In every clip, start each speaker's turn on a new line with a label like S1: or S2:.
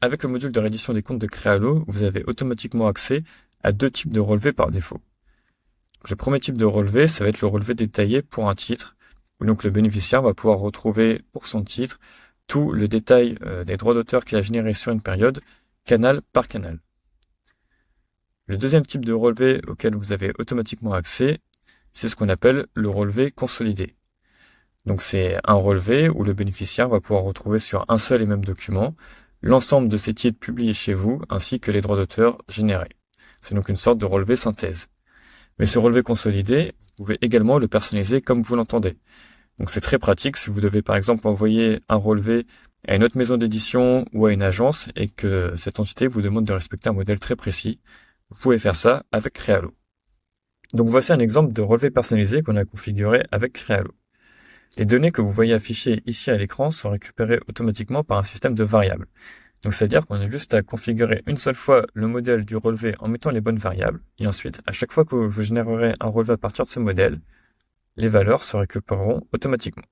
S1: Avec le module de reddition des comptes de Crealo, vous avez automatiquement accès à deux types de relevés par défaut. Le premier type de relevé, ça va être le relevé détaillé pour un titre, où donc le bénéficiaire va pouvoir retrouver pour son titre tout le détail des droits d'auteur qu'il a générés sur une période, canal par canal. Le deuxième type de relevé auquel vous avez automatiquement accès, c'est ce qu'on appelle le relevé consolidé. Donc c'est un relevé où le bénéficiaire va pouvoir retrouver sur un seul et même document l'ensemble de ces titres publiés chez vous ainsi que les droits d'auteur générés. C'est donc une sorte de relevé synthèse. Mais ce relevé consolidé, vous pouvez également le personnaliser comme vous l'entendez. Donc c'est très pratique si vous devez par exemple envoyer un relevé à une autre maison d'édition ou à une agence et que cette entité vous demande de respecter un modèle très précis. Vous pouvez faire ça avec Crealo. Donc voici un exemple de relevé personnalisé qu'on a configuré avec Crealo. Les données que vous voyez affichées ici à l'écran sont récupérées automatiquement par un système de variables. Donc c'est-à-dire qu'on a juste à configurer une seule fois le modèle du relevé en mettant les bonnes variables, et ensuite, à chaque fois que vous générerez un relevé à partir de ce modèle, les valeurs se récupéreront automatiquement.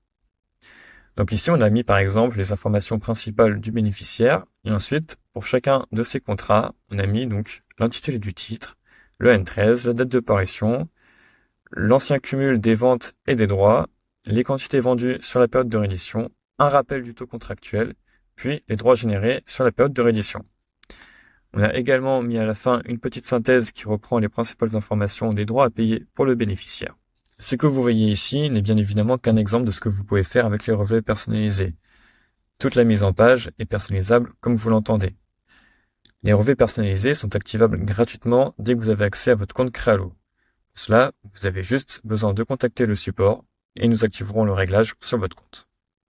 S1: Donc ici, on a mis par exemple les informations principales du bénéficiaire, et ensuite, pour chacun de ces contrats, on a mis donc l'intitulé du titre, le N13, la date de parution, l'ancien cumul des ventes et des droits, les quantités vendues sur la période de réédition, un rappel du taux contractuel, puis les droits générés sur la période de réédition. On a également mis à la fin une petite synthèse qui reprend les principales informations des droits à payer pour le bénéficiaire. Ce que vous voyez ici n'est bien évidemment qu'un exemple de ce que vous pouvez faire avec les relevés personnalisés. Toute la mise en page est personnalisable comme vous l'entendez. Les relevés personnalisés sont activables gratuitement dès que vous avez accès à votre compte Crealo. Pour cela, vous avez juste besoin de contacter le support et nous activerons le réglage sur votre compte.